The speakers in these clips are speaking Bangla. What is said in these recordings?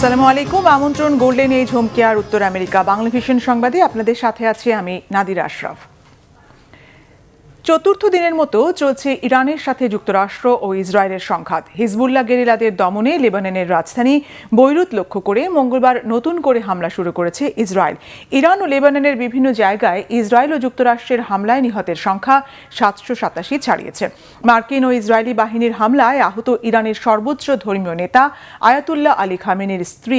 আসসালামু আলাইকুম। আমন্ত্রণ গোল্ডেন এজ হোম কেয়ার উত্তর আমেরিকা বাংলা ভিশন সংবাদে আপনাদের সাথে আছি আমি নাদিরা আশরাফ। চতুর্থ দিনের মতো চলছে ইরানের সাথে যুক্তরাষ্ট্র ও ইসরায়েলের সংঘাত। হিজবুল্লাহ গেরিলাদের দমনে লেবাননের রাজধানী বৈরুত লক্ষ্য করে মঙ্গলবার নতুন করে হামলা শুরু করেছে ইসরায়েল। ইরান ও লেবাননের বিভিন্ন জায়গায় ইসরায়েল ও যুক্তরাষ্ট্রের হামলায় নিহতের সংখ্যা 787 ছাড়িয়েছে। মার্কিন ও ইসরায়েলি বাহিনীর হামলায় আহত ইরানের সর্বোচ্চ ধর্মীয় নেতা আয়াতুল্লাহ আলী খামেনির স্ত্রী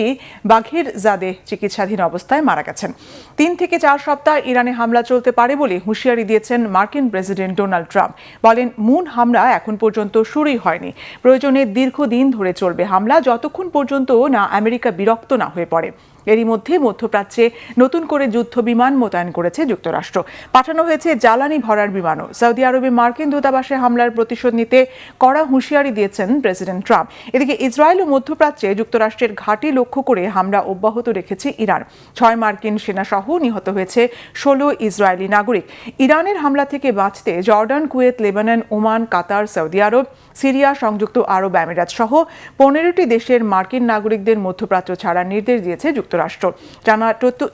বাঘের জাদেহ চিকিৎসাধীন অবস্থায় মারা গেছেন। 3 থেকে 4 সপ্তাহ ইরানে হামলা চলতে পারে বলে হুঁশিয়ারি দিয়েছেন মার্কিন প্রেসিডেন্ট ডোনাল্ড ট্রাম্প। বলেন, মুন হামলা এখন পর্যন্ত শুরুই হয়নি, প্রয়োজনে দীর্ঘদিন ধরে চলবে হামলা, যতক্ষণ পর্যন্ত না আমেরিকা বিরক্ত না হয়ে পড়ে। এরই মধ্যে মধ্যপ্রাচ্যে নতুন করে যুদ্ধ বিমান মোতায়েন করেছে যুক্তরাষ্ট্র। পাঠানো হয়েছে জ্বালানি ভরার বিমানও। সৌদি আরবে মার্কিন দূতাবাসে হামলার প্রতিশোধ নিতে কড়া হুঁশিয়ারি দিয়েছেন প্রেসিডেন্ট ট্রাম্প। এদিকে ইসরায়েল ও মধ্যপ্রাচ্যে যুক্তরাষ্ট্রের ঘাঁটি লক্ষ্য করে হামলা অব্যাহত রেখেছে ইরান। 6 মার্কিন সেনাসহ নিহত হয়েছে 16 ইসরায়েলি নাগরিক। ইরানের হামলা থেকে বাঁচতে জর্ডান, কুয়েত, লেবানন, ওমান, কাতার, সৌদি আরব, সিরিয়া, সংযুক্ত আরব আমিরাত সহ 15টি দেশের মার্কিন নাগরিকদের মধ্যপ্রাচ্য ছাড়ার নির্দেশ দিয়েছে যুক্তরাষ্ট্র। টানা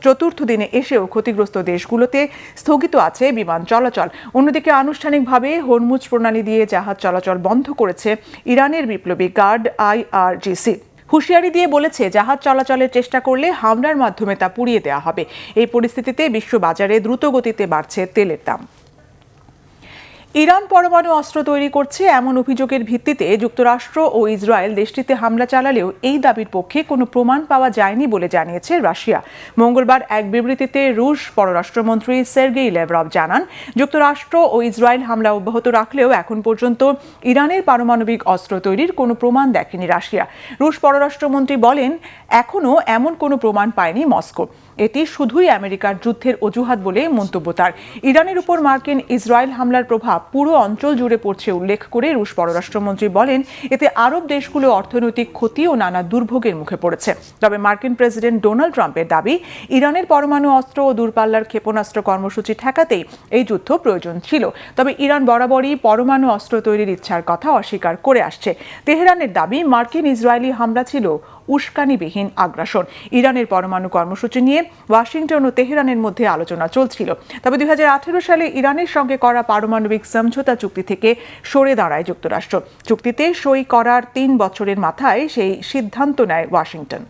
চতুর্থ দিনে এসেও ক্ষতিগ্রস্ত দেশগুলোতে স্থগিত আছে বিমান চলাচল। অন্যদিকে আনুষ্ঠানিকভাবে হরমুজ প্রণালী দিয়ে জাহাজ চলাচল বন্ধ করেছে ইরানের বিপ্লবী গার্ড IRGC। হুঁশিয়ারি দিয়ে বলেছে, জাহাজ চলাচলের চেষ্টা করলে হামলার মাধ্যমে তা পুড়িয়ে দেওয়া হবে। এই পরিস্থিতিতে বিশ্ববাজারে দ্রুতগতিতে বাড়ছে তেলের দাম। ইরান পরমাণু অস্ত্র তৈরি করছে এমন অভিযোগের ভিত্তিতে যুক্তরাষ্ট্র ও ইসরায়েল দেশটিতে হামলা চালালেও এই দাবির পক্ষে কোনো প্রমাণ পাওয়া যায়নি বলে জানিয়েছে রাশিয়া। মঙ্গলবার এক বিবৃতিতে রুশ পররাষ্ট্রমন্ত্রী সের্গেই ল্যাভরভ জানান, যুক্তরাষ্ট্র ও ইসরায়েল হামলা অব্যাহত রাখলেও এখন পর্যন্ত ইরানের পারমাণবিক অস্ত্র তৈরির কোনো প্রমাণ দেখেনি রাশিয়া। রুশ পররাষ্ট্রমন্ত্রী বলেন, এখনও এমন কোনো প্রমাণ পায়নি মস্কো। এটি শুধুই আমেরিকার যুদ্ধের অজুহাত বলে মন্তব্য তার। ইরানের উপর মার্কিন ইসরায়েল হামলার প্রভাব পুরো অঞ্চল জুড়ে পড়ছে উল্লেখ করে রুশ পররাষ্ট্রমন্ত্রী বলেন, এতে আরব দেশগুলো অর্থনৈতিক ক্ষতি ও নানা দুর্ভোগের মুখে পড়েছে। তবে মার্কিন প্রেসিডেন্ট ডোনাল্ড ট্রাম্পের দাবি, ইরানের পরমাণু অস্ত্র ও দূরপাল্লার ক্ষেপণাস্ত্র কর্মসূচি ঠেকাতেই এই যুদ্ধ প্রয়োজন ছিল। তবে ইরান বরাবরই পরমাণু অস্ত্র তৈরির ইচ্ছার কথা অস্বীকার করে আসছে। তেহরানের দাবি, মার্কিন ইসরায়েলি হামলা ছিল উস্কানিবিহীন আগ্রাসন। ইরানের পরমাণু কর্মসূচি নিয়ে ওয়াশিংটন ও তেহরানের মধ্যে আলোচনা চলছিল। তবে 2018 সালে ইরানের সঙ্গে করা পারমাণবিক সমঝোতা চুক্তি থেকে সরে দাঁড়ায় যুক্তরাষ্ট্র। চুক্তিতে সই করার 3 বছরের মাথায় সেই সিদ্ধান্ত নেয় ওয়াশিংটন।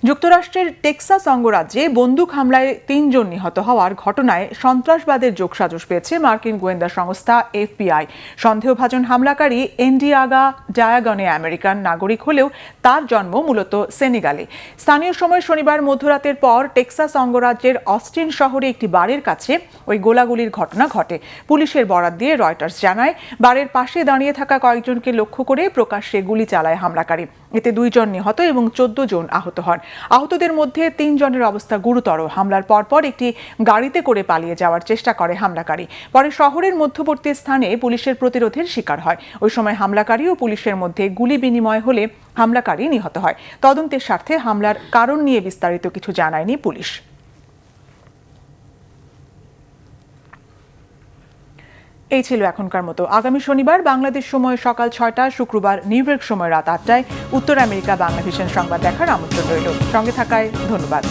যুক্তরাষ্ট্রের টেক্সাস অঙ্গরাজ্যে বন্দুক হামলায় 3 জন নিহত হওয়ার ঘটনায় সন্ত্রাসবাদের যোগসাজশ পেয়েছে মার্কিন গোয়েন্দা সংস্থা FBI। সন্দেহভাজন হামলাকারী এন্ডিয়াগা ডায়াগনে আমেরিকান নাগরিক হলেও তার জন্ম মূলত সেনেগালে। স্থানীয় সময় শনিবার মধ্যরাতের পর টেক্সাস অঙ্গরাজ্যের অস্টিন শহরে একটি বারের কাছে ওই গোলাগুলির ঘটনা ঘটে। পুলিশের বরাত দিয়ে রয়টার্স জানায়, বারের পাশে দাঁড়িয়ে থাকা কয়েকজনকে লক্ষ্য করে প্রকাশ্যে গুলি চালায় হামলাকারী। এতে 2 জন নিহত এবং 14 জন আহত হন। আহতদের মধ্যে 3 জনের অবস্থা গুরুতর। হামলার পরপর একটি গাড়িতে করে পালিয়ে যাওয়ার চেষ্টা করে হামলাকারী। পরে শহরের মধ্যবর্তী স্থানে পুলিশের প্রতিরোধের শিকার হয়। ওই সময় হামলাকারী ও পুলিশের মধ্যে গুলি বিনিময় হলে হামলাকারী নিহত হয়। তদন্তের স্বার্থে হামলার কারণ নিয়ে বিস্তারিত কিছু জানায়নি পুলিশ। এই ছিল এখনকার মতো। আগামী শনিবার বাংলাদেশ সময় সকাল 6টায়, শুক্রবার নিউ ইয়র্ক সময় রাত 8টায় উত্তর আমেরিকা বাংলা ভিশন সংবাদ দেখার আমন্ত্রণ রইল। সঙ্গে থাকায় ধন্যবাদ।